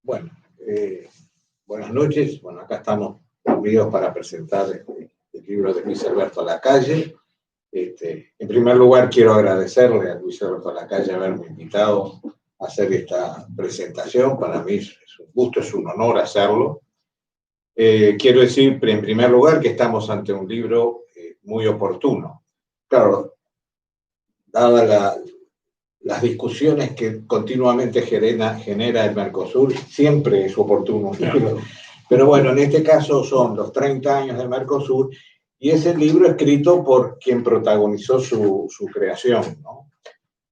Bueno, buenas noches. Bueno, acá estamos unidos para presentar el libro de Luis Alberto Lacalle. En primer lugar, quiero agradecerle a Luis Alberto Lacalle haberme invitado a hacer esta presentación. Para mí es un gusto, es un honor hacerlo. Quiero decir, en primer lugar, que estamos ante un libro muy oportuno. Claro, dada las discusiones que continuamente genera el Mercosur, siempre es oportuno. Claro. Pero bueno, en este caso son los 30 años del Mercosur y es el libro escrito por quien protagonizó su creación, ¿no?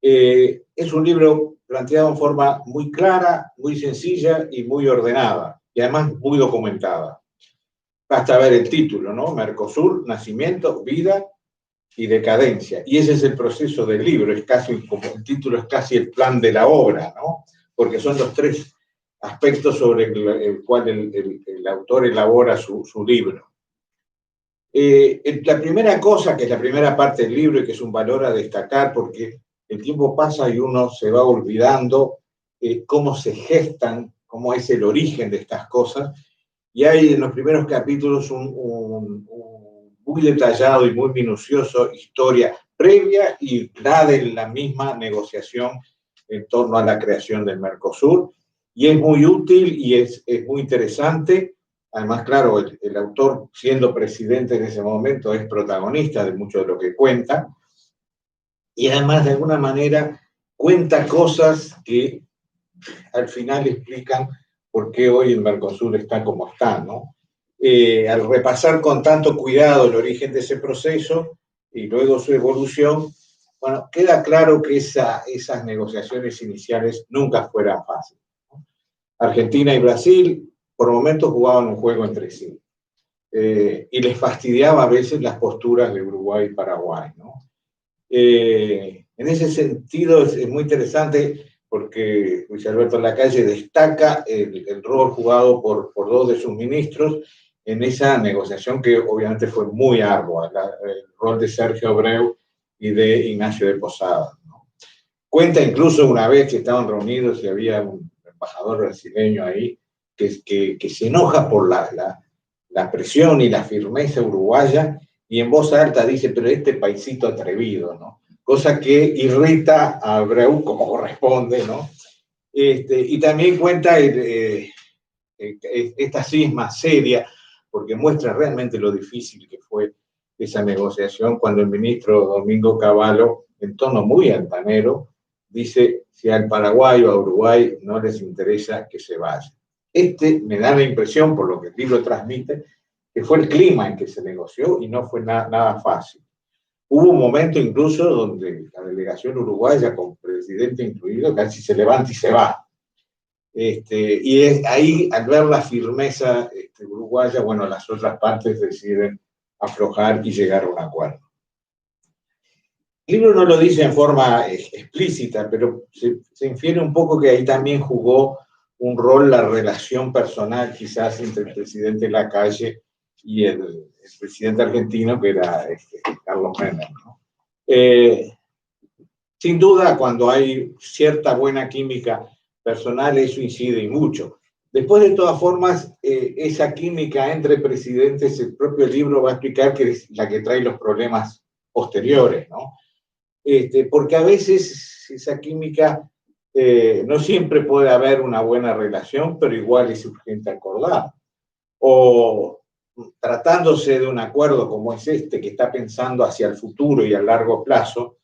Es un libro planteado en forma muy clara, muy sencilla y muy ordenada, y además muy documentada. Basta ver el título, ¿no? Mercosur, nacimiento, vida y decadencia. Y ese es el proceso del libro, es casi, como el título es casi el plan de la obra, ¿no? Porque son los tres aspectos sobre el cual el autor elabora su libro. La primera cosa, que es la primera parte del libro y que es un valor a destacar, porque el tiempo pasa y uno se va olvidando cómo se gestan, cómo es el origen de estas cosas, y hay en los primeros capítulos un muy detallado y muy minucioso historia previa y la de la misma negociación en torno a la creación del Mercosur, y es muy útil y es muy interesante. Además, claro, el autor, siendo presidente en ese momento, es protagonista de mucho de lo que cuenta, y además, de alguna manera, cuenta cosas que al final explican por qué hoy el Mercosur está como está, ¿no? Al repasar con tanto cuidado el origen de ese proceso y luego su evolución, bueno, queda claro que esas negociaciones iniciales nunca fueran fáciles, ¿no? Argentina y Brasil por momentos jugaban un juego entre sí, y les fastidiaba a veces las posturas de Uruguay y Paraguay, ¿no? En ese sentido es muy interesante porque Luis Alberto Lacalle destaca el rol jugado por dos de sus ministros en esa negociación que obviamente fue muy ardua, el rol de Sergio Abreu y de Ignacio de Posadas, ¿no? Cuenta incluso una vez que estaban reunidos y había un embajador brasileño ahí que se enoja por la presión y la firmeza uruguaya, y en voz alta dice, pero este paisito atrevido, ¿no? Cosa que irrita a Abreu como corresponde, ¿no? Y también cuenta esta cisma seria, porque muestra realmente lo difícil que fue esa negociación cuando el ministro Domingo Cavallo, en tono muy altanero, dice, si al Paraguay o a Uruguay no les interesa, que se vaya. Me da la impresión, por lo que el libro transmite, que fue el clima en que se negoció y no fue nada fácil. Hubo un momento incluso donde la delegación uruguaya, con presidente incluido, casi se levanta y se va. Y es ahí, al ver la firmeza uruguaya, bueno, las otras partes deciden aflojar y llegar a un acuerdo. El libro no lo dice en forma explícita, pero se infiere un poco que ahí también jugó un rol la relación personal quizás entre el presidente Lacalle y el presidente argentino, que era Carlos Menem, ¿no? Sin duda, cuando hay cierta buena química personal, eso incide y mucho. Después, de todas formas, esa química entre presidentes, el propio libro va a explicar que es la que trae los problemas posteriores, ¿no? Porque a veces esa química, no siempre puede haber una buena relación, pero igual es urgente acordar. O tratándose de un acuerdo como es que está pensando hacia el futuro y a largo plazo,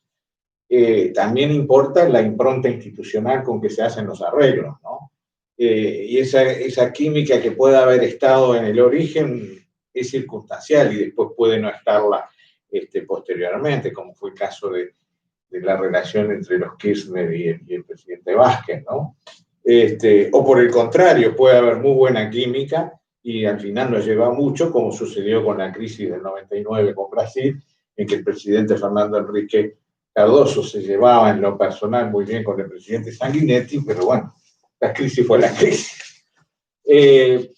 también importa la impronta institucional con que se hacen los arreglos, ¿no? Y esa química que puede haber estado en el origen es circunstancial y después puede no estarla posteriormente, como fue el caso de la relación entre los Kirchner y el presidente Vázquez, ¿no? O por el contrario, puede haber muy buena química y al final no lleva mucho, como sucedió con la crisis del 99 con Brasil, en que el presidente Fernando Henrique Cardoso se llevaba en lo personal muy bien con el presidente Sanguinetti, pero bueno, la crisis fue la crisis. El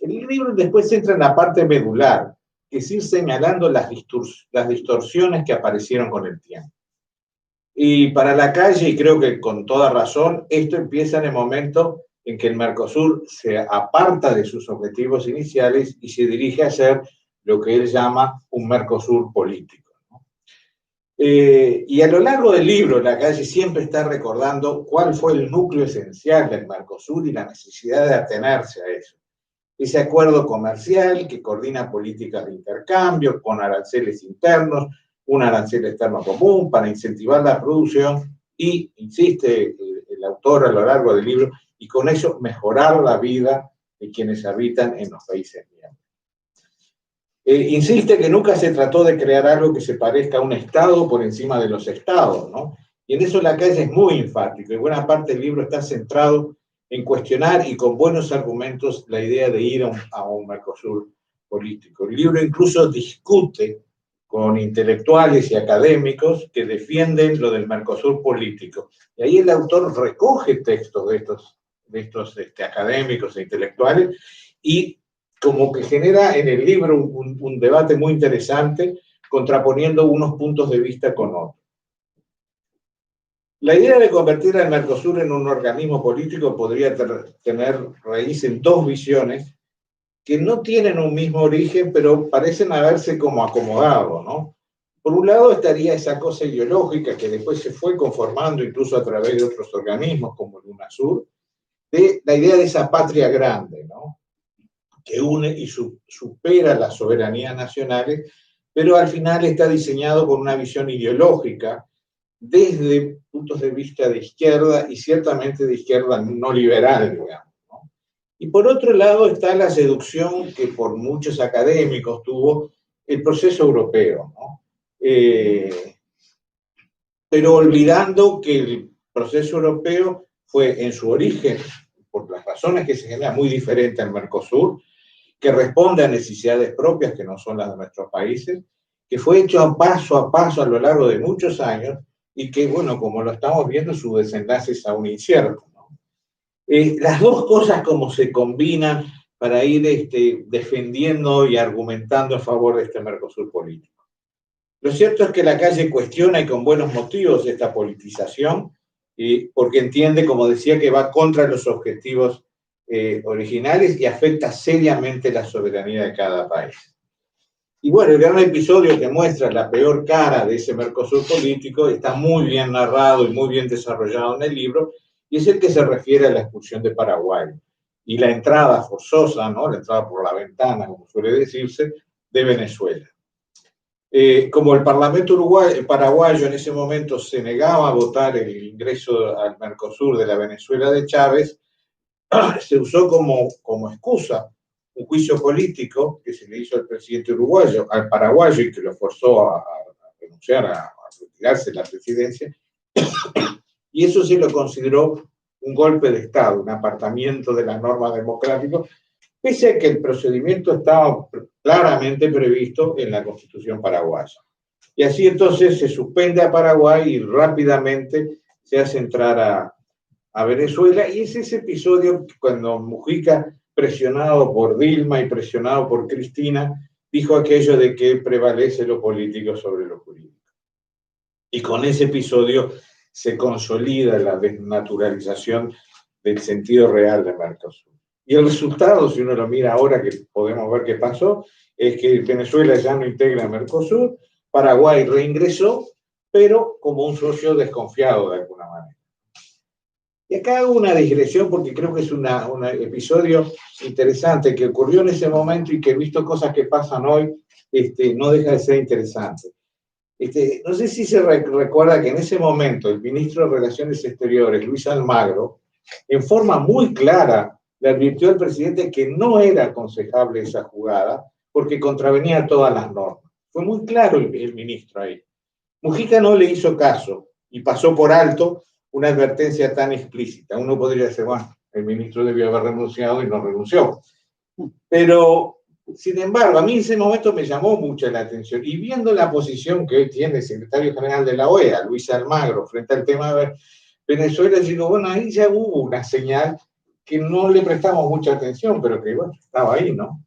libro después entra en la parte medular, que es ir señalando las distorsiones que aparecieron con el tiempo. Y para Lacalle, y creo que con toda razón, esto empieza en el momento en que el Mercosur se aparta de sus objetivos iniciales y se dirige a ser lo que él llama un Mercosur político. Y a lo largo del libro, Lacalle siempre está recordando cuál fue el núcleo esencial del Mercosur y la necesidad de atenerse a eso. Ese acuerdo comercial que coordina políticas de intercambio con aranceles internos, un arancel externo común para incentivar la producción y, insiste el autor a lo largo del libro, y con eso mejorar la vida de quienes habitan en los países miembros. Insiste que nunca se trató de crear algo que se parezca a un Estado por encima de los Estados, ¿no? Y en eso Lacalle es muy enfático, y buena parte del libro está centrado en cuestionar y con buenos argumentos la idea de ir a un Mercosur político. El libro incluso discute con intelectuales y académicos que defienden lo del Mercosur político. Y ahí el autor recoge textos de estos académicos e intelectuales y como que genera en el libro un debate muy interesante, contraponiendo unos puntos de vista con otros. La idea de convertir al Mercosur en un organismo político podría tener raíz en dos visiones que no tienen un mismo origen, pero parecen haberse como acomodado, ¿no? Por un lado estaría esa cosa ideológica que después se fue conformando incluso a través de otros organismos como el UNASUR, de la idea de esa patria grande, ¿no? Que une y supera las soberanías nacionales, pero al final está diseñado con una visión ideológica desde puntos de vista de izquierda y ciertamente de izquierda no liberal, digamos, ¿no? Y por otro lado está la seducción que por muchos académicos tuvo el proceso europeo, ¿no? Pero olvidando que el proceso europeo fue en su origen, por las razones que se generan, muy diferente al Mercosur, que responde a necesidades propias que no son las de nuestros países, que fue hecho a paso a lo largo de muchos años y que, bueno, como lo estamos viendo, su desenlace es aún incierto, ¿no? Las dos cosas como se combinan para ir defendiendo y argumentando a favor de este Mercosur político. Lo cierto es que Lacalle cuestiona y con buenos motivos esta politización, porque entiende, como decía, que va contra los objetivos originales y afecta seriamente la soberanía de cada país. Y bueno, el gran episodio que muestra la peor cara de ese Mercosur político está muy bien narrado y muy bien desarrollado en el libro, y es el que se refiere a la expulsión de Paraguay y la entrada forzosa, ¿no? La entrada por la ventana, como suele decirse, de Venezuela. Como el Parlamento paraguayo en ese momento se negaba a votar el ingreso al Mercosur de la Venezuela de Chávez, se usó como excusa un juicio político que se le hizo al presidente uruguayo, al paraguayo, y que lo forzó a renunciar, a retirarse de la presidencia, y eso se lo consideró un golpe de Estado, un apartamiento de las normas democráticas, pese a que el procedimiento estaba claramente previsto en la Constitución paraguaya. Y así entonces se suspende a Paraguay y rápidamente se hace entrar a Venezuela, y es ese episodio cuando Mujica, presionado por Dilma y presionado por Cristina, dijo aquello de que prevalece lo político sobre lo jurídico. Y con ese episodio se consolida la desnaturalización del sentido real de Mercosur. Y el resultado, si uno lo mira ahora que podemos ver qué pasó, es que Venezuela ya no integra Mercosur, Paraguay reingresó, pero como un socio desconfiado de alguna manera. Y acá hago una digresión porque creo que es un episodio interesante que ocurrió en ese momento y que, visto cosas que pasan hoy, no deja de ser interesante. No sé si se recuerda que en ese momento el ministro de Relaciones Exteriores, Luis Almagro, en forma muy clara le advirtió al presidente que no era aconsejable esa jugada porque contravenía todas las normas. Fue muy claro el ministro ahí. Mujica no le hizo caso y pasó por alto una advertencia tan explícita. Uno podría decir, bueno, el ministro debió haber renunciado y no renunció. Pero, sin embargo, a mí en ese momento me llamó mucho la atención. Y viendo la posición que hoy tiene el secretario general de la OEA, Luis Almagro, frente al tema de Venezuela, digo, bueno, ahí ya hubo una señal que no le prestamos mucha atención, pero que, bueno, estaba ahí, ¿no?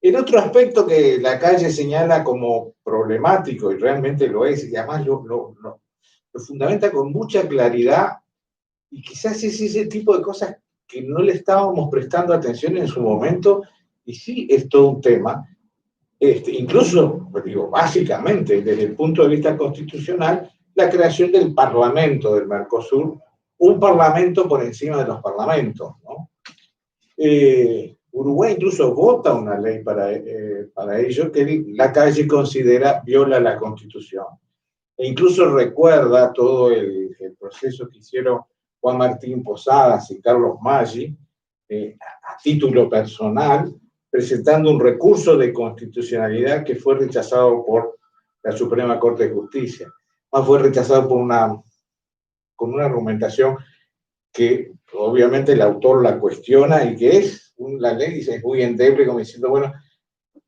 El otro aspecto que Lacalle señala como problemático, y realmente lo es, y además lo fundamenta con mucha claridad, y quizás es ese tipo de cosas que no le estábamos prestando atención en su momento, y sí es todo un tema. Incluso, pues digo, básicamente, desde el punto de vista constitucional, la creación del Parlamento del Mercosur, un parlamento por encima de los parlamentos, ¿no? Uruguay incluso vota una ley para ello que la calle considera viola la Constitución. E incluso recuerda todo el proceso que hicieron Juan Martín Posadas y Carlos Maggi, a título personal, presentando un recurso de constitucionalidad que fue rechazado por la Suprema Corte de Justicia. Fue rechazado con una argumentación que obviamente el autor la cuestiona y que la ley dice, es muy endeble, como diciendo, bueno,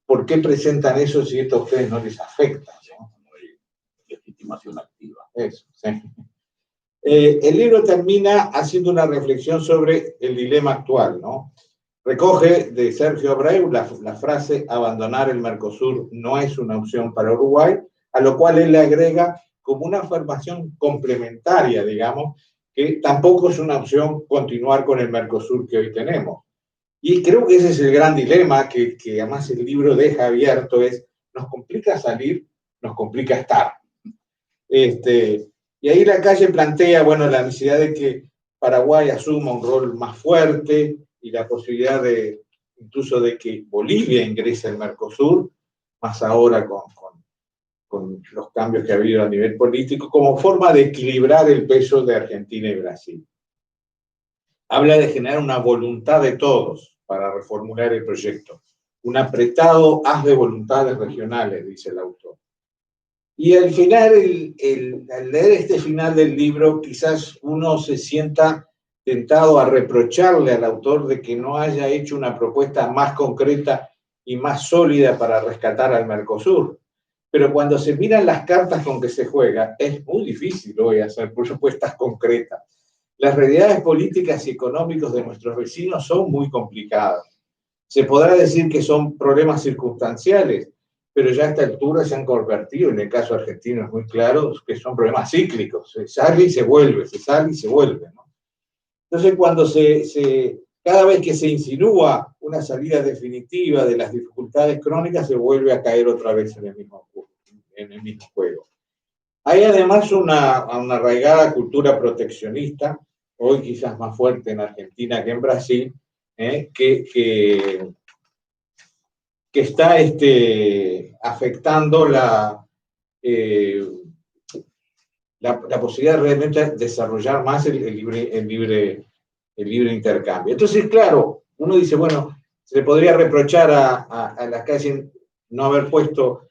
¿por qué presentan eso si esto a ustedes no les afecta? ¿No? Legitimación activa. Eso, sí. El libro termina haciendo una reflexión sobre el dilema actual, ¿no? Recoge de Sergio Abreu la frase abandonar el Mercosur no es una opción para Uruguay, a lo cual él le agrega como una afirmación complementaria, digamos, que tampoco es una opción continuar con el Mercosur que hoy tenemos. Y creo que ese es el gran dilema que además el libro deja abierto, es nos complica salir, nos complica estar. Y ahí la calle plantea, bueno, la necesidad de que Paraguay asuma un rol más fuerte y la posibilidad incluso de que Bolivia ingrese al Mercosur, más ahora con los cambios que ha habido a nivel político, como forma de equilibrar el peso de Argentina y Brasil. Habla de generar una voluntad de todos para reformular el proyecto, un apretado haz de voluntades regionales, dice el autor. Y al final, al leer este final del libro, quizás uno se sienta tentado a reprocharle al autor de que no haya hecho una propuesta más concreta y más sólida para rescatar al Mercosur. Pero cuando se miran las cartas con que se juega, es muy difícil hoy hacer propuestas concretas. Las realidades políticas y económicas de nuestros vecinos son muy complicadas. Se podrá decir que son problemas circunstanciales, pero ya a esta altura se han convertido, en el caso argentino es muy claro, que son problemas cíclicos. Se sale y se vuelve, se sale y se vuelve, ¿no? Entonces, cuando cada vez que se insinúa una salida definitiva de las dificultades crónicas, se vuelve a caer otra vez en el mismo juego. Hay además una arraigada cultura proteccionista, hoy quizás más fuerte en Argentina que en Brasil, que está afectando la posibilidad de realmente desarrollar más el libre intercambio. Entonces, claro, uno dice, bueno, se le podría reprochar a la calle no haber puesto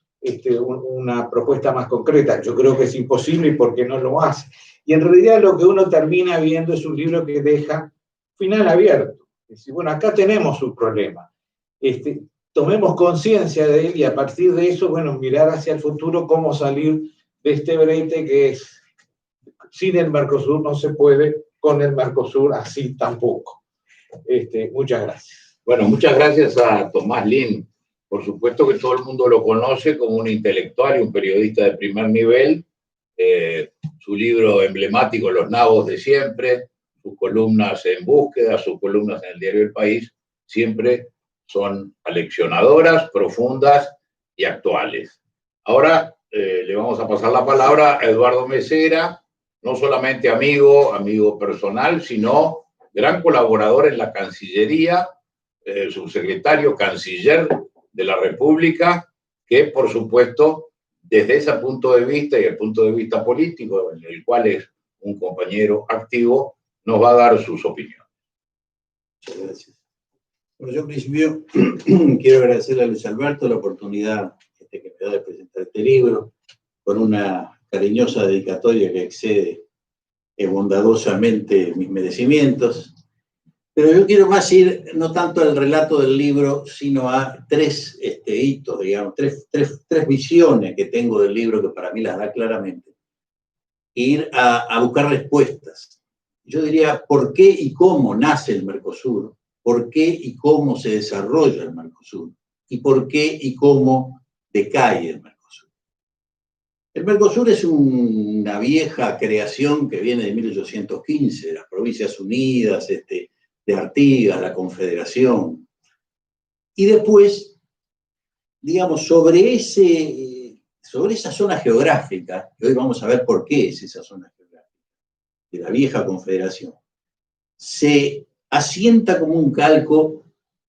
una propuesta más concreta. Yo creo que es imposible y porque no lo hace. Y en realidad lo que uno termina viendo es un libro que deja final abierto. Es decir, bueno, acá tenemos un problema. Tomemos conciencia de él y a partir de eso, bueno, mirar hacia el futuro cómo salir de este brete que es, sin el Mercosur no se puede, con el Mercosur así tampoco. Muchas gracias. Bueno, muchas gracias a Tomás Lin. Por supuesto que todo el mundo lo conoce como un intelectual y un periodista de primer nivel. Su libro emblemático, Los Nabos de Siempre, sus columnas en Búsqueda, sus columnas en el diario El País, siempre son aleccionadoras, profundas y actuales. Ahora le vamos a pasar la palabra a Eduardo Mesera, no solamente amigo personal, sino gran colaborador en la Cancillería, subsecretario canciller de la República, que por supuesto desde ese punto de vista y el punto de vista político, en el cual es un compañero activo, nos va a dar sus opiniones. Muchas gracias. Bueno, yo en principio quiero agradecerle a Luis Alberto la oportunidad que me da de presentar este libro, con una cariñosa dedicatoria que excede bondadosamente mis merecimientos. Pero yo quiero más ir no tanto al relato del libro, sino a tres hitos, digamos, tres visiones que tengo del libro que para mí las da claramente. Ir a buscar respuestas. Yo diría, ¿por qué y cómo nace el Mercosur? ¿Por qué y cómo se desarrolla el Mercosur? ¿Y por qué y cómo decae el Mercosur? El Mercosur es una vieja creación que viene de 1815, de las Provincias Unidas, de Artigas, la Confederación. Y después, digamos, sobre esa zona geográfica, que hoy vamos a ver por qué es esa zona geográfica, de la vieja Confederación, se asienta como un calco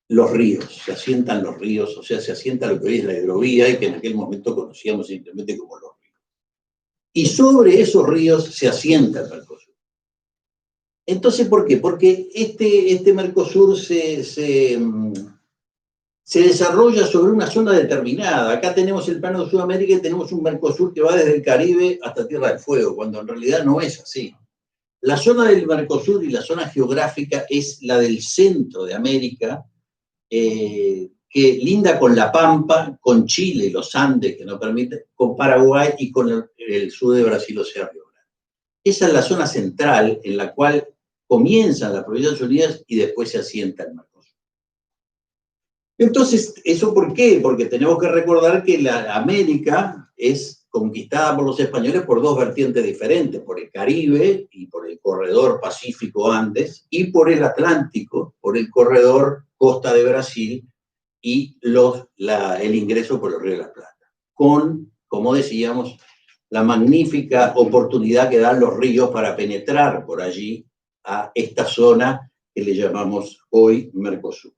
los ríos, se asientan los ríos, o sea, se asienta lo que hoy es la hidrovía y que en aquel momento conocíamos simplemente como los ríos. Y sobre esos ríos se asienta el Mercosur. Entonces, ¿por qué? Porque este Mercosur se desarrolla sobre una zona determinada. Acá tenemos el plano de Sudamérica y tenemos un Mercosur que va desde el Caribe hasta Tierra del Fuego, cuando en realidad no es así. La zona del Mercosur y la zona geográfica es la del centro de América, que linda con La Pampa, con Chile, los Andes, que nos permiten, con Paraguay y con el sur de Brasil, o sea, Río Grande. Esa es la zona central en la cual comienzan las Provincias Unidas y después se asienta el Mercosur. Entonces, ¿eso por qué? Porque tenemos que recordar que la América es conquistada por los españoles por dos vertientes diferentes, por el Caribe y por el corredor Pacífico-Andes, y por el Atlántico, por el corredor Costa de Brasil y el ingreso por el Río de la Plata, con, como decíamos, la magnífica oportunidad que dan los ríos para penetrar por allí a esta zona que le llamamos hoy Mercosur.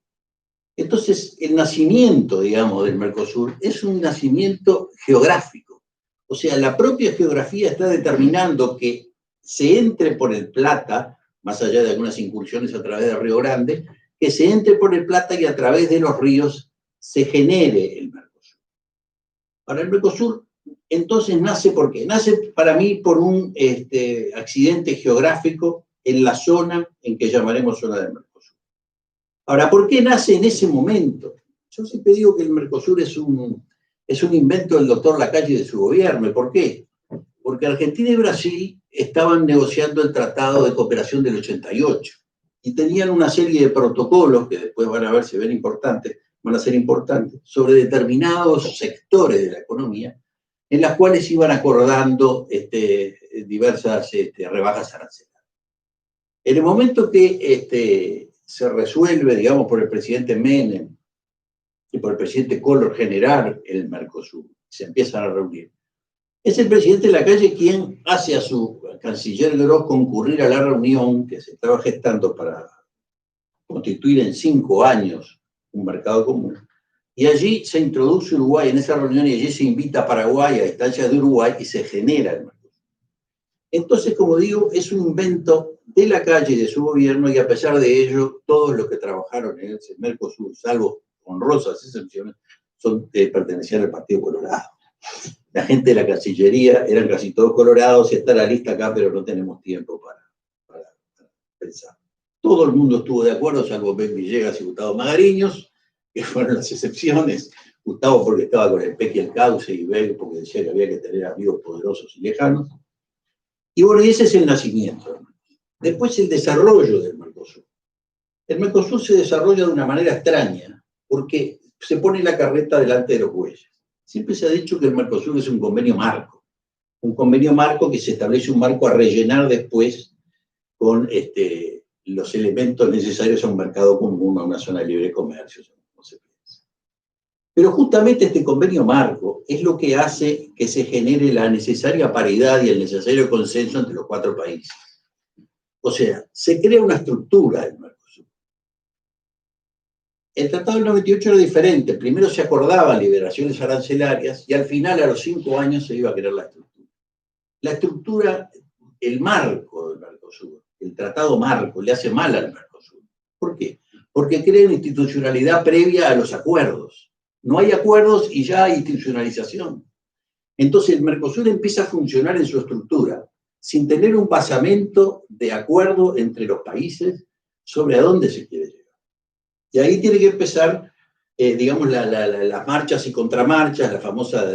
Entonces, el nacimiento, digamos, del Mercosur es un nacimiento geográfico. O sea, la propia geografía está determinando que se entre por el Plata, más allá de algunas incursiones a través del Río Grande, que se entre por el Plata y a través de los ríos se genere el Mercosur. Para el Mercosur, entonces, nace ¿por qué? Nace para mí por un accidente geográfico en la zona en que llamaremos zona del Mercosur. Ahora, ¿por qué nace en ese momento? Yo siempre digo que el Mercosur es un invento del doctor Lacalle y de su gobierno. ¿Por qué? Porque Argentina y Brasil estaban negociando el Tratado de Cooperación del 88 y tenían una serie de protocolos que después van a ser importantes, sobre determinados sectores de la economía en las cuales iban acordando diversas rebajas arancelarias. En el momento que se resuelve, digamos, por el presidente Menem y por el presidente Collor generar el Mercosur, se empiezan a reunir. Es el presidente Lacalle quien hace a su canciller Gross concurrir a la reunión que se estaba gestando para constituir en 5 años un mercado común. Y allí se introduce Uruguay en esa reunión y allí se invita a Paraguay a instancias de Uruguay y se genera el Mercosur. Entonces, como digo, es un invento de Lacalle y de su gobierno, y a pesar de ello, todos los que trabajaron en ese Mercosur, salvo honrosas excepciones, pertenecían al Partido Colorado. La gente de la Cancillería eran casi todos colorados, y está la lista acá, pero no tenemos tiempo para pensar. Todo el mundo estuvo de acuerdo, salvo Ben Villegas y Gustavo Magariños, que fueron las excepciones. Gustavo porque estaba con el Pequi el Cauce, y Ben porque decía que había que tener amigos poderosos y lejanos. Y bueno, ese es el nacimiento. Después el desarrollo del Mercosur. El Mercosur se desarrolla de una manera extraña, porque se pone la carreta delante de los bueyes. Siempre se ha dicho que el Mercosur es un convenio marco que se establece un marco a rellenar después con los elementos necesarios a un mercado común, a una zona de libre comercio, como se piensa. Pero justamente este convenio marco es lo que hace que se genere la necesaria paridad y el necesario consenso entre los 4 países. O sea, se crea una estructura del Mercosur. El Tratado del 98 era diferente. Primero se acordaban liberaciones arancelarias y al final, a los 5 años, se iba a crear la estructura. La estructura, el marco del Mercosur, el tratado marco, le hace mal al Mercosur. ¿Por qué? Porque crea una institucionalidad previa a los acuerdos. No hay acuerdos y ya hay institucionalización. Entonces el Mercosur empieza a funcionar en su estructura sin tener un basamento de acuerdo entre los países sobre a dónde se quiere llegar. Y ahí tiene que empezar, digamos, las marchas y contramarchas, la famosa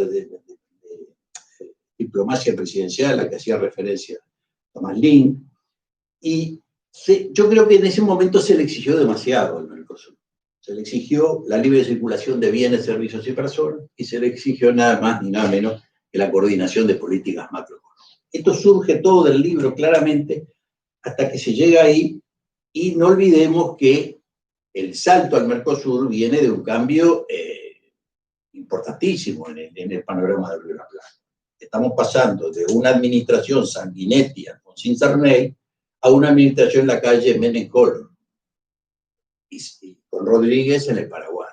diplomacia presidencial a la que hacía referencia Tomás Lin. Y yo creo que en ese momento se le exigió demasiado al Mercosur. Se le exigió la libre circulación de bienes, servicios y personas, y se le exigió nada más ni nada menos que la coordinación de políticas macroeconómicas. Esto surge todo del libro claramente, hasta que se llega ahí Y no olvidemos que el salto al Mercosur viene de un cambio importantísimo en el panorama del Río de la Plata. Estamos pasando de una administración Sanguinetti, Alfonsín Sarney, a una administración Lacalle Menem Collor, y con Rodríguez en el Paraguay.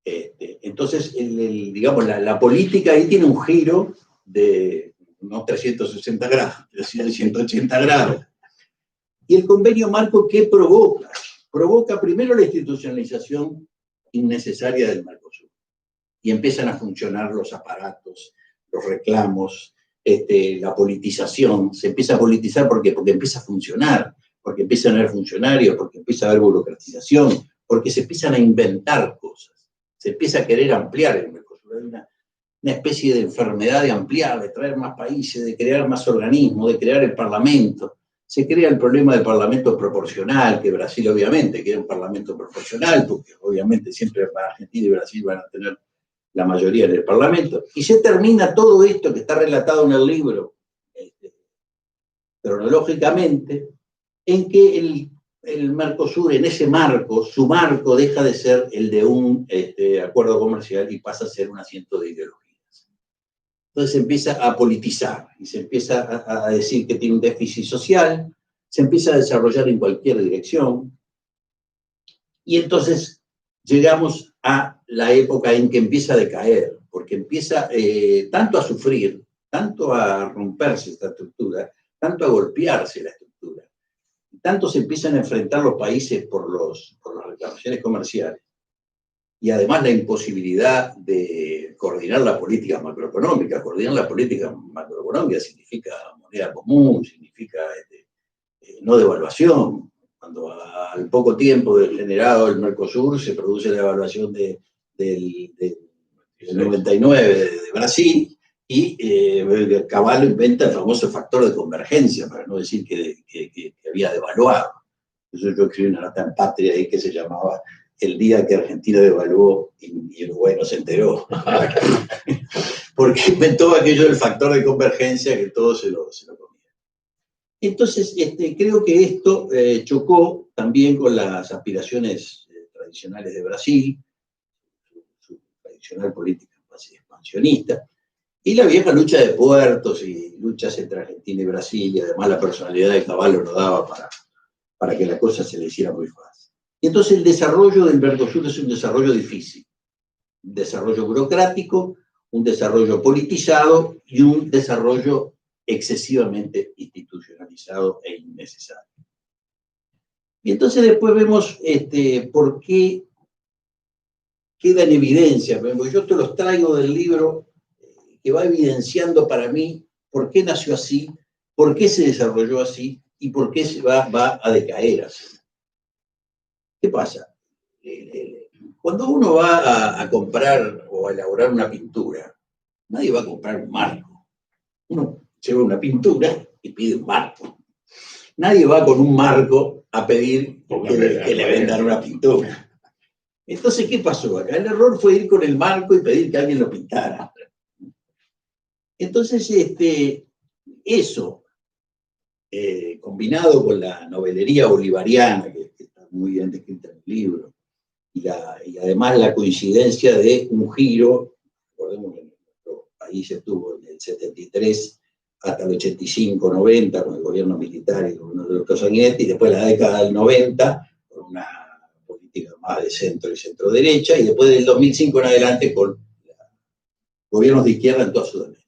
Entonces, digamos, la política ahí tiene un giro de no 360 grados, sino de 180 grados. Y el convenio marco, ¿qué provoca? Provoca primero la institucionalización innecesaria del Mercosur. Y empiezan a funcionar los aparatos, los reclamos, la politización. Se empieza a politizar porque empieza a funcionar, porque empiezan a haber funcionarios, porque empieza a haber burocratización, porque se empiezan a inventar cosas. Se empieza a querer ampliar el Mercosur. Hay una especie de enfermedad de ampliar, de traer más países, de crear más organismos, de crear el Parlamento. Se crea el problema del Parlamento proporcional, que Brasil obviamente quiere un Parlamento proporcional, porque obviamente siempre Argentina y Brasil van a tener la mayoría en el Parlamento. Y se termina todo esto que está relatado en el libro, cronológicamente, en que el Mercosur, en ese marco, su marco deja de ser el de un acuerdo comercial y pasa a ser un asiento de ideologías. Entonces se empieza a politizar y se empieza a decir que tiene un déficit social, se empieza a desarrollar en cualquier dirección, y entonces llegamos a la época en que empieza a decaer, porque empieza tanto a sufrir, tanto a romperse esta estructura, tanto a golpearse la estructura, tanto se empiezan a enfrentar los países por las reclamaciones comerciales, y además la imposibilidad de coordinar la política macroeconómica. Coordinar la política macroeconómica significa moneda común, significa no devaluación. Cuando al poco tiempo del generado el Mercosur se produce la devaluación del 99 de Brasil, y Cavallo inventa el famoso factor de convergencia, para no decir que había devaluado. Eso yo escribí una nota en Patria ahí que se llamaba El día que Argentina devaluó y Uruguay no se enteró. Porque inventó aquello del factor de convergencia que todos se lo comían. Entonces, creo que esto chocó también con las aspiraciones tradicionales de Brasil, su tradicional política expansionista, y la vieja lucha de puertos y luchas entre Argentina y Brasil, y además la personalidad de Cavallo no daba para que la cosa se le hiciera muy fácil. Y entonces el desarrollo del Mercosur es un desarrollo difícil, un desarrollo burocrático, un desarrollo politizado y un desarrollo excesivamente institucionalizado e innecesario. Y entonces después vemos por qué queda en evidencia, porque yo te los traigo del libro que va evidenciando para mí por qué nació así, por qué se desarrolló así y por qué se va a decaer así. ¿Qué pasa? Cuando uno va a comprar o a elaborar una pintura, nadie va a comprar un marco. Uno lleva una pintura y pide un marco. Nadie va con un marco a pedir que le vendan una pintura. Entonces, ¿qué pasó acá? El error fue ir con el marco y pedir que alguien lo pintara. Entonces, eso, combinado con la novelería bolivariana, que está muy bien descrita en el libro, y además la coincidencia de un giro, recordemos que nuestro país estuvo en el 73 hasta el 85-90 con el gobierno militar y el gobierno de Dr. Sanguinetti, y después la década del 90 con una política más de centro y centro-derecha, y después del 2005 en adelante con gobiernos de izquierda en toda Sudamérica.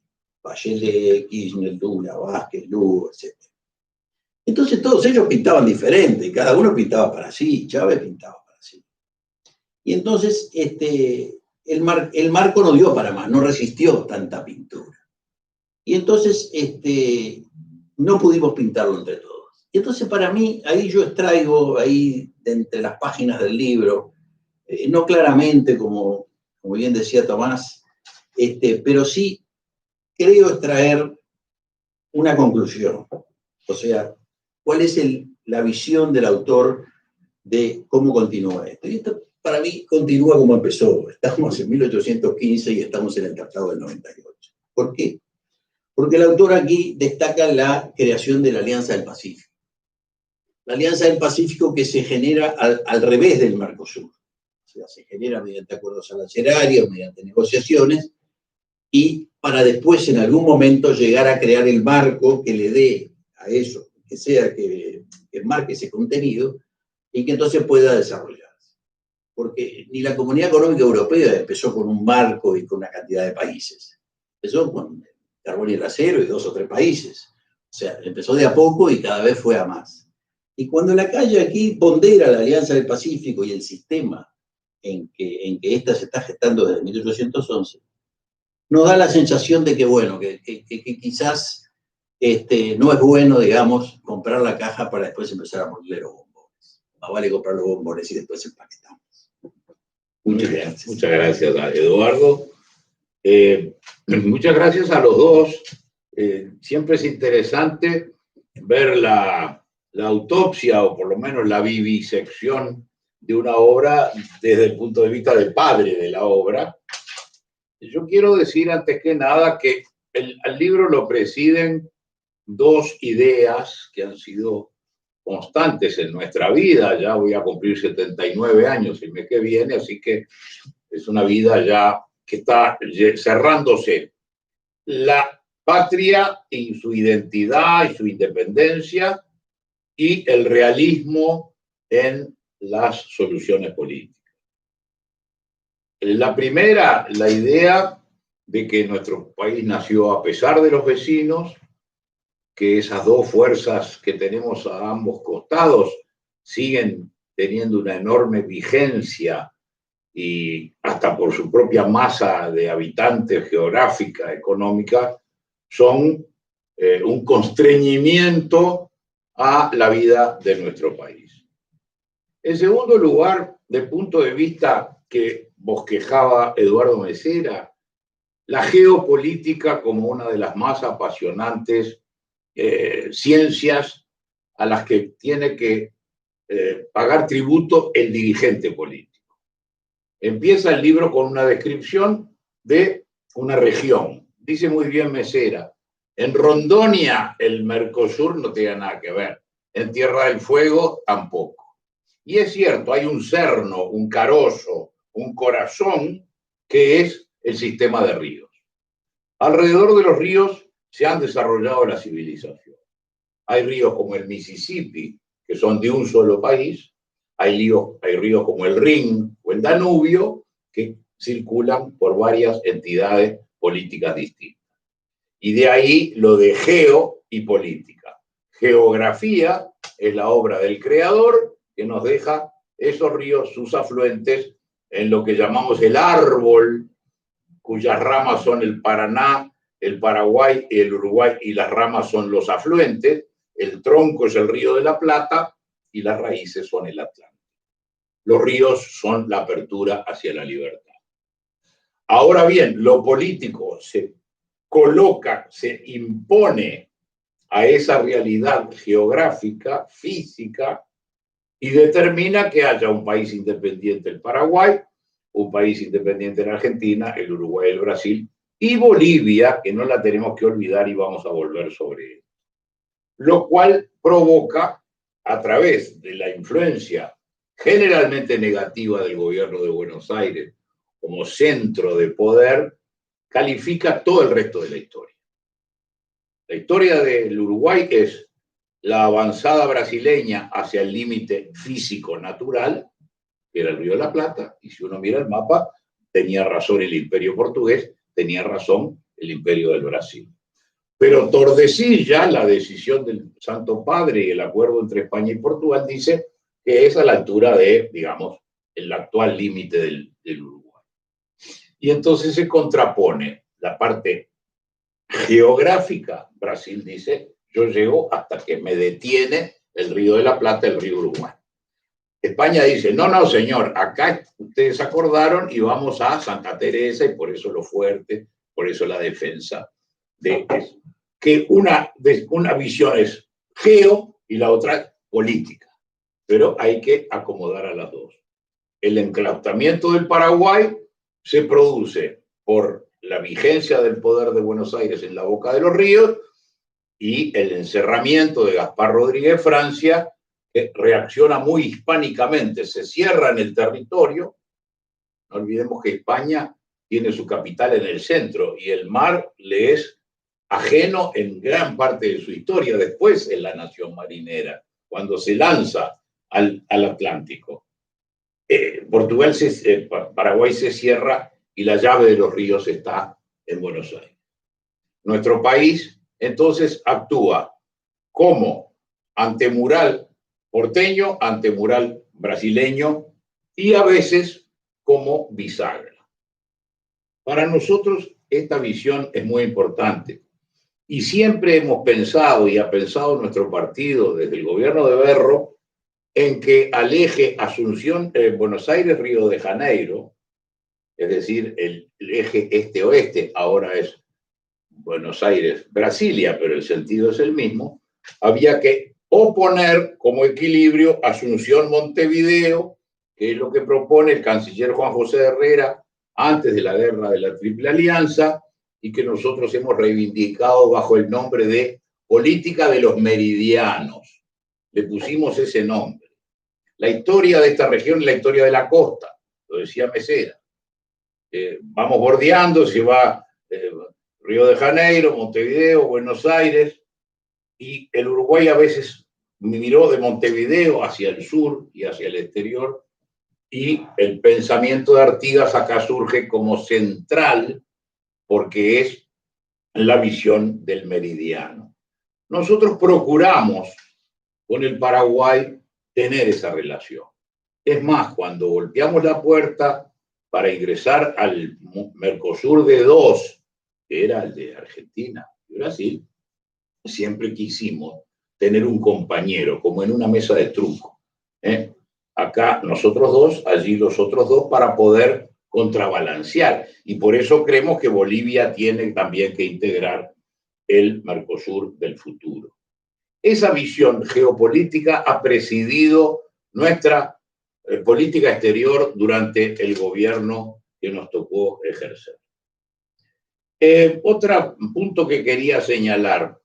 Bachelet, Kirchner, Lula, Vázquez, Lugo, etc. Entonces todos ellos pintaban diferente, y cada uno pintaba para sí, Chávez pintaba para sí. Y entonces el marco no dio para más, no resistió tanta pintura. Y entonces no pudimos pintarlo entre todos. Y entonces para mí, ahí yo extraigo, ahí de entre las páginas del libro, no claramente, como bien decía Tomás, pero sí creo extraer una conclusión. O sea, ¿cuál es la visión del autor de cómo continúa esto? Y esto para mí continúa como empezó. Estamos en 1815 y estamos en el Tratado del 98. ¿Por qué? Porque el autor aquí destaca la creación de la Alianza del Pacífico. La Alianza del Pacífico que se genera al revés del Mercosur. O sea, se genera mediante acuerdos arancelarios, mediante negociaciones, y para después en algún momento llegar a crear el marco que le dé a eso, que sea que marque ese contenido y que entonces pueda desarrollarse. Porque ni la Comunidad Económica Europea empezó con un marco y con una cantidad de países. Empezó con carbón y el acero y 2 o 3 países. O sea, empezó de a poco y cada vez fue a más. Y cuando la calle aquí pondera la Alianza del Pacífico y el sistema en que ésta se está gestando desde 1811, nos da la sensación de que, bueno, que quizás no es bueno, digamos, comprar la caja para después empezar a ponerle los bombones. Más vale comprar los bombones y después empaquetamos. Muchas gracias, Eduardo. Muchas gracias a los dos. Siempre es interesante ver la autopsia o por lo menos la vivisección de una obra desde el punto de vista del padre de la obra. Yo quiero decir antes que nada que al libro lo presiden 2 ideas que han sido constantes en nuestra vida. Ya voy a cumplir 79 años el mes que viene, así que es una vida ya que está cerrándose. La patria y su identidad y su independencia y el realismo en las soluciones políticas. La primera, la idea de que nuestro país nació a pesar de los vecinos, que esas 2 fuerzas que tenemos a ambos costados siguen teniendo una enorme vigencia y hasta por su propia masa de habitantes geográfica, económica, son un constreñimiento a la vida de nuestro país. En segundo lugar, del punto de vista que bosquejaba Eduardo Mesera, la geopolítica como una de las más apasionantes ciencias a las que tiene que pagar tributo el dirigente político. Empieza el libro con una descripción de una región. Dice muy bien Mesera, en Rondonia el Mercosur no tiene nada que ver, en Tierra del Fuego tampoco. Y es cierto, hay un cerno, un carozo, un corazón que es el sistema de ríos. Alrededor de los ríos se han desarrollado la civilización. Hay ríos como el Mississippi, que son de un solo país, hay ríos como el Rin o el Danubio, que circulan por varias entidades políticas distintas. Y de ahí lo de geo y política. Geografía es la obra del creador que nos deja esos ríos, sus afluentes, en lo que llamamos el árbol, cuyas ramas son el Paraná, el Paraguay y el Uruguay, y las ramas son los afluentes. El tronco es el Río de la Plata y las raíces son el Atlántico. Los ríos son la apertura hacia la libertad. Ahora bien, lo político se coloca, se impone a esa realidad geográfica, física, y determina que haya un país independiente, el Paraguay, un país independiente en Argentina, el Uruguay, el Brasil, y Bolivia, que no la tenemos que olvidar y vamos a volver sobre ello. Lo cual provoca, a través de la influencia generalmente negativa del gobierno de Buenos Aires como centro de poder, califica todo el resto de la historia. La historia del Uruguay es la avanzada brasileña hacia el límite físico natural, que era el Río de la Plata, y si uno mira el mapa, tenía razón el Imperio portugués, tenía razón el Imperio del Brasil. Pero Tordesillas, la decisión del Santo Padre y el acuerdo entre España y Portugal, dice que es a la altura de, digamos, el actual límite del Uruguay. Y entonces se contrapone la parte geográfica. Brasil dice, yo llego hasta que me detiene el Río de la Plata, el río Uruguay. España dice, no, no, señor, acá ustedes acordaron y vamos a Santa Teresa, y por eso lo fuerte, por eso la defensa de eso. Que una visión es geo y la otra es política, pero hay que acomodar a las dos. El enclaustamiento del Paraguay se produce por la vigencia del poder de Buenos Aires en la boca de los ríos y el encerramiento de Gaspar Rodríguez Francia, que reacciona muy hispánicamente, se cierra en el territorio. No olvidemos que España tiene su capital en el centro y el mar le es ajeno en gran parte de su historia, después en la nación marinera, cuando se lanza al Atlántico. Paraguay se cierra y la llave de los ríos está en Buenos Aires. Nuestro país entonces actúa como antemural porteño, antemural brasileño y a veces como bisagra. Para nosotros esta visión es muy importante y siempre hemos pensado y ha pensado nuestro partido desde el gobierno de Berro en que al eje Asunción, Buenos Aires, Río de Janeiro, es decir, el eje este-oeste, ahora es Buenos Aires, Brasilia, pero el sentido es el mismo, había que oponer como equilibrio Asunción-Montevideo, que es lo que propone el canciller Juan José Herrera antes de la guerra de la Triple Alianza y que nosotros hemos reivindicado bajo el nombre de política de los meridianos. Le pusimos ese nombre. La historia de esta región es la historia de la costa, lo decía Mesera. Vamos bordeando, se va Río de Janeiro, Montevideo, Buenos Aires, y el Uruguay a veces miró de Montevideo hacia el sur y hacia el exterior, y el pensamiento de Artigas acá surge como central porque es la visión del meridiano. Nosotros procuramos con el Paraguay tener esa relación. Es más, cuando golpeamos la puerta para ingresar al Mercosur de dos, que era el de Argentina y Brasil, siempre quisimos tener un compañero, como en una mesa de truco. Acá nosotros dos, allí los otros dos, para poder contrabalancear. Y por eso creemos que Bolivia tiene también que integrar el Mercosur del futuro. Esa visión geopolítica ha presidido nuestra política exterior durante el gobierno que nos tocó ejercer. Otro punto que quería señalar,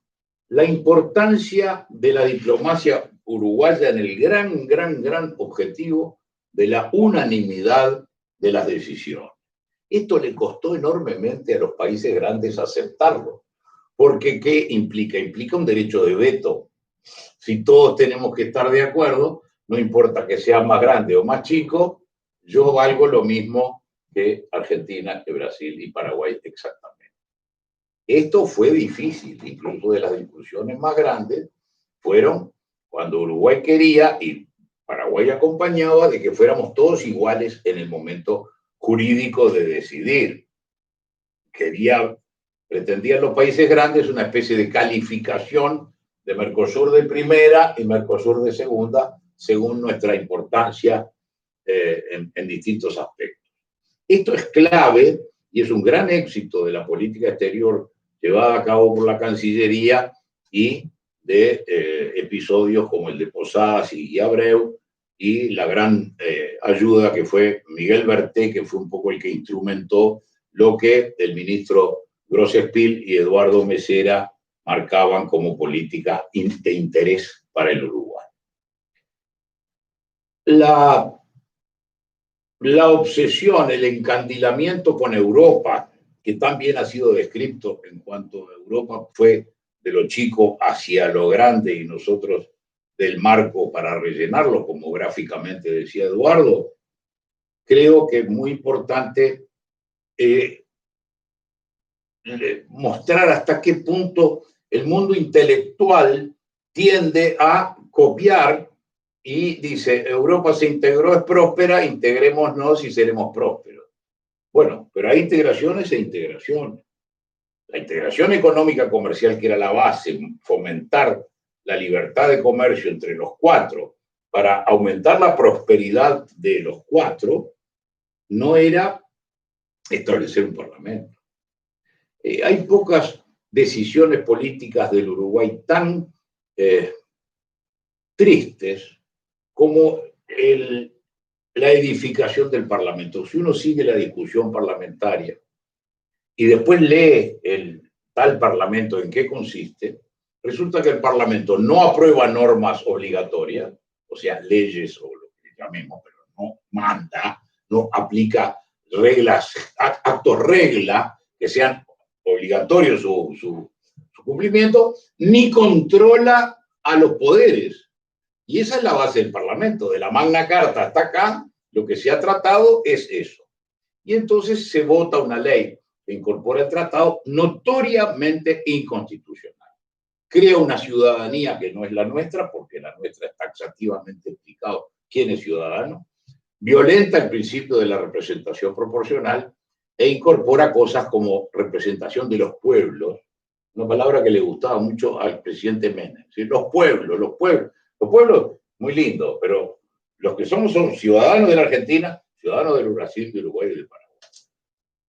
la importancia de la diplomacia uruguaya en el gran objetivo de la unanimidad de las decisiones. Esto le costó enormemente a los países grandes aceptarlo, porque ¿qué implica? Implica un derecho de veto. Si todos tenemos que estar de acuerdo, no importa que sea más grande o más chico, yo valgo lo mismo que Argentina, que Brasil y Paraguay exactamente. Esto fue difícil, incluso de las discusiones más grandes fueron cuando Uruguay quería y Paraguay acompañaba de que fuéramos todos iguales en el momento jurídico de decidir. Pretendían los países grandes una especie de calificación de Mercosur de primera y Mercosur de segunda, según nuestra importancia en distintos aspectos. Esto es clave y es un gran éxito de la política exterior llevada a cabo por la Cancillería y de episodios como el de Posadas y Abreu, y la gran ayuda que fue Miguel Berté, que fue un poco el que instrumentó lo que el ministro Grosespil y Eduardo Mesera marcaban como política de interés para el Uruguay. La obsesión, el encandilamiento con Europa, que también ha sido descrito en cuanto a Europa fue de lo chico hacia lo grande y nosotros del marco para rellenarlo, como gráficamente decía Eduardo, creo que es muy importante mostrar hasta qué punto el mundo intelectual tiende a copiar y dice, Europa se integró, es próspera, integrémonos y seremos prósperos. Bueno, pero hay integraciones e integraciones. La integración económica comercial, que era la base, fomentar la libertad de comercio entre los cuatro para aumentar la prosperidad de los cuatro, no era establecer un parlamento. Hay pocas decisiones políticas del Uruguay tan tristes como la edificación del Parlamento. Si uno sigue la discusión parlamentaria y después lee el tal Parlamento en qué consiste, resulta que el Parlamento no aprueba normas obligatorias, o sea, leyes o lo que llamemos, pero no manda, no aplica reglas, actos regla que sean obligatorios su cumplimiento, ni controla a los poderes. Y esa es la base del Parlamento. De la Magna Carta hasta acá, lo que se ha tratado es eso. Y entonces se vota una ley que incorpora el tratado notoriamente inconstitucional. Crea una ciudadanía que no es la nuestra, porque la nuestra es taxativamente explicado quién es ciudadano, violenta el principio de la representación proporcional e incorpora cosas como representación de los pueblos, una palabra que le gustaba mucho al presidente Menem. ¿Sí? Los pueblos, muy lindo, pero los que somos son ciudadanos de la Argentina, ciudadanos del Brasil, de Uruguay y del Paraguay.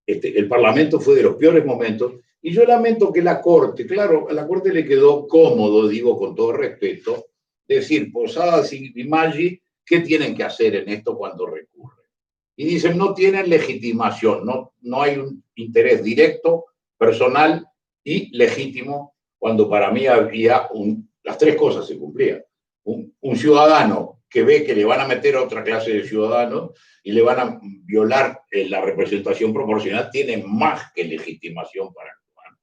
El Parlamento fue de los peores momentos, y yo lamento que la Corte, claro, a la Corte le quedó cómodo, digo con todo respeto, decir, Posadas y Maggi, ¿qué tienen que hacer en esto cuando recurren? Y dicen, no tienen legitimación, no hay un interés directo, personal y legítimo, cuando para mí había las tres cosas se cumplían. Un ciudadano que ve que le van a meter a otra clase de ciudadanos y le van a violar la representación proporcional, tiene más que legitimación para actuar.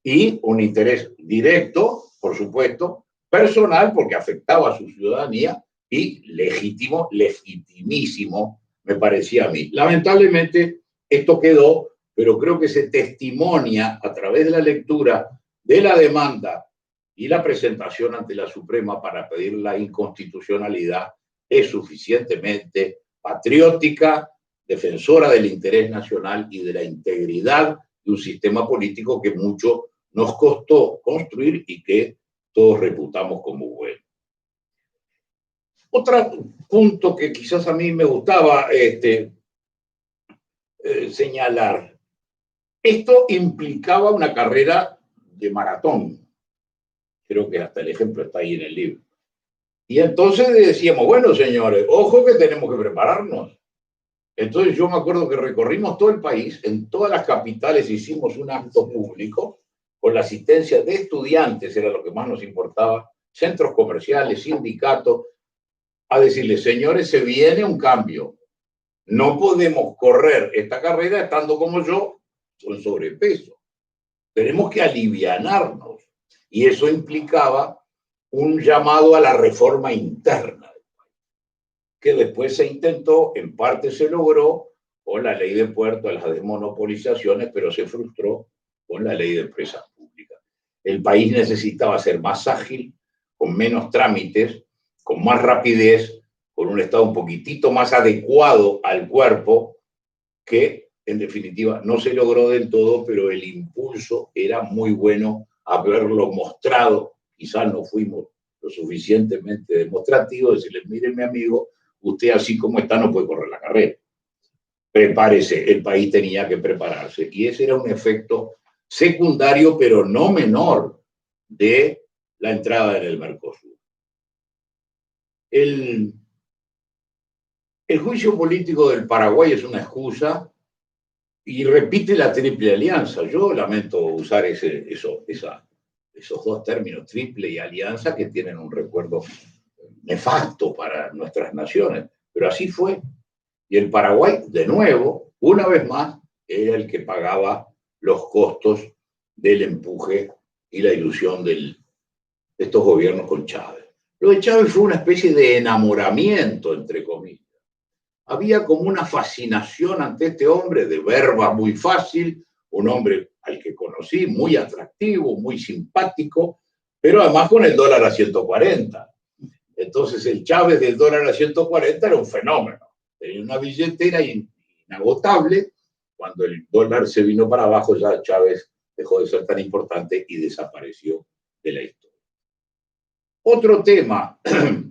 Y un interés directo, por supuesto, personal, porque afectaba a su ciudadanía, y legítimo, legitimísimo, me parecía a mí. Lamentablemente, esto quedó, pero creo que se testimonia a través de la lectura de la demanda y la presentación ante la Suprema para pedir la inconstitucionalidad es suficientemente patriótica, defensora del interés nacional y de la integridad de un sistema político que mucho nos costó construir y que todos reputamos como bueno. Otro punto que quizás a mí me gustaba señalar, esto implicaba una carrera de maratón. Creo que hasta el ejemplo está ahí en el libro. Y entonces decíamos, bueno, señores, ojo que tenemos que prepararnos. Entonces yo me acuerdo que recorrimos todo el país, en todas las capitales hicimos un acto público con la asistencia de estudiantes, era lo que más nos importaba, centros comerciales, sindicatos, a decirles, señores, se viene un cambio. No podemos correr esta carrera estando como yo, con sobrepeso. Tenemos que alivianarnos. Y eso implicaba un llamado a la reforma interna del país, que después se intentó, en parte se logró con la ley de puertos, las desmonopolizaciones, pero se frustró con la ley de empresas públicas. El país necesitaba ser más ágil, con menos trámites, con más rapidez, con un Estado un poquitito más adecuado al cuerpo, que en definitiva no se logró del todo, pero el impulso era muy bueno haberlo mostrado. Quizás no fuimos lo suficientemente demostrativos, decirles, miren mi amigo, usted así como está no puede correr la carrera. Prepárese, el país tenía que prepararse. Y ese era un efecto secundario, pero no menor, de la entrada en el Mercosur. El juicio político del Paraguay es una excusa y repite la triple alianza. Yo lamento usar esos dos términos, triple y alianza, que tienen un recuerdo nefasto para nuestras naciones, pero así fue. Y el Paraguay, de nuevo, una vez más, era el que pagaba los costos del empuje y la ilusión de estos gobiernos con Chávez. Lo de Chávez fue una especie de enamoramiento, entre comillas. Había como una fascinación ante este hombre de verba muy fácil, un hombre al que conocí, muy atractivo, muy simpático, pero además con el dólar a 140. Entonces el Chávez del dólar a 140 era un fenómeno. Tenía una billetera inagotable. Cuando el dólar se vino para abajo, ya Chávez dejó de ser tan importante y desapareció de la historia. Otro tema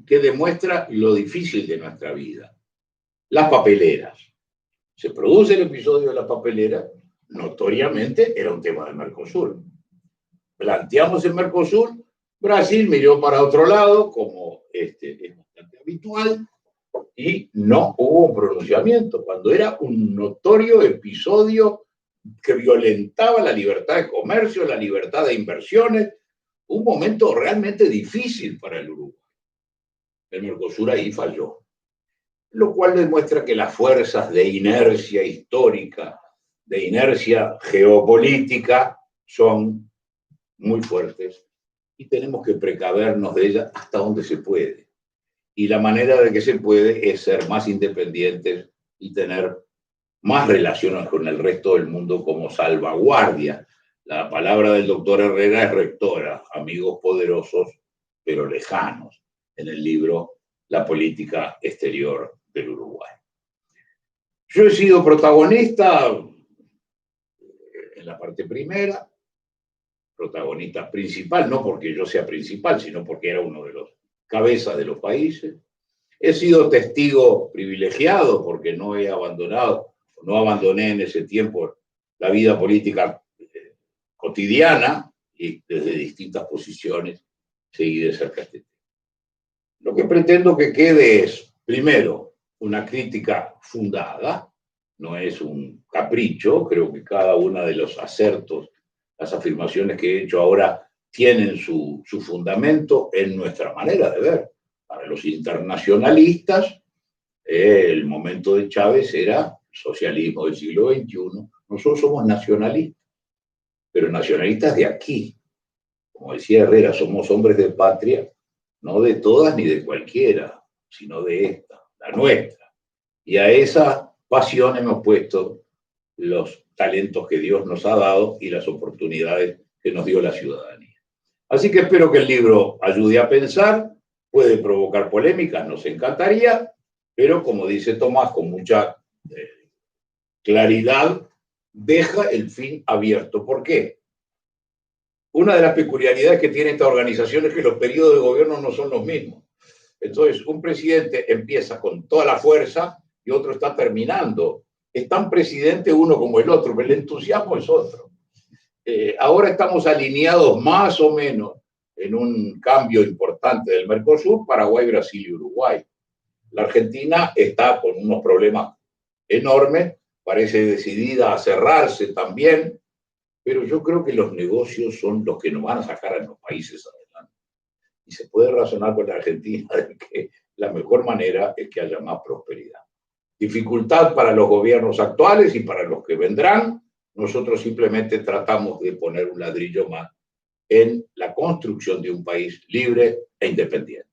que demuestra lo difícil de nuestra vida: las papeleras. Se produce el episodio de la papelera, notoriamente era un tema del Mercosur. Planteamos el Mercosur, Brasil miró para otro lado, como es bastante habitual, y no hubo pronunciamiento, cuando era un notorio episodio que violentaba la libertad de comercio, la libertad de inversiones, un momento realmente difícil para el Uruguay. El Mercosur ahí falló. Lo cual demuestra que las fuerzas de inercia histórica, de inercia geopolítica, son muy fuertes y tenemos que precavernos de ellas hasta donde se puede. Y la manera de que se puede es ser más independientes y tener más relaciones con el resto del mundo como salvaguardia. La palabra del doctor Herrera es rectora, amigos poderosos pero lejanos, en el libro La política exterior del Uruguay. Yo he sido protagonista en la parte primera, protagonista principal, no porque yo sea principal, sino porque era uno de los cabezas de los países. He sido testigo privilegiado porque no he abandonado, no abandoné en ese tiempo la vida política cotidiana y desde distintas posiciones seguí de cerca este tema. Lo que pretendo que quede es, primero, una crítica fundada, no es un capricho, creo que cada uno de los acertos, las afirmaciones que he hecho ahora tienen su fundamento en nuestra manera de ver. Para los internacionalistas, el momento de Chávez era socialismo del siglo XXI. Nosotros somos nacionalistas, pero nacionalistas de aquí. Como decía Herrera, somos hombres de patria, no de todas ni de cualquiera, sino de esta, la nuestra. Y a esa pasión hemos puesto los talentos que Dios nos ha dado y las oportunidades que nos dio la ciudadanía. Así que espero que el libro ayude a pensar, puede provocar polémicas, nos encantaría, pero como dice Tomás con mucha claridad, deja el fin abierto. ¿Por qué? Una de las peculiaridades que tiene esta organización es que los periodos de gobierno no son los mismos. Entonces, un presidente empieza con toda la fuerza y otro está terminando. Es tan presidente uno como el otro, pero el entusiasmo es otro. Ahora estamos alineados más o menos en un cambio importante del Mercosur, Paraguay, Brasil y Uruguay. La Argentina está con unos problemas enormes, parece decidida a cerrarse también, pero yo creo que los negocios son los que nos van a sacar a los países adelante. Y se puede razonar con la Argentina de que la mejor manera es que haya más prosperidad. Dificultad para los gobiernos actuales y para los que vendrán. Nosotros simplemente tratamos de poner un ladrillo más en la construcción de un país libre e independiente.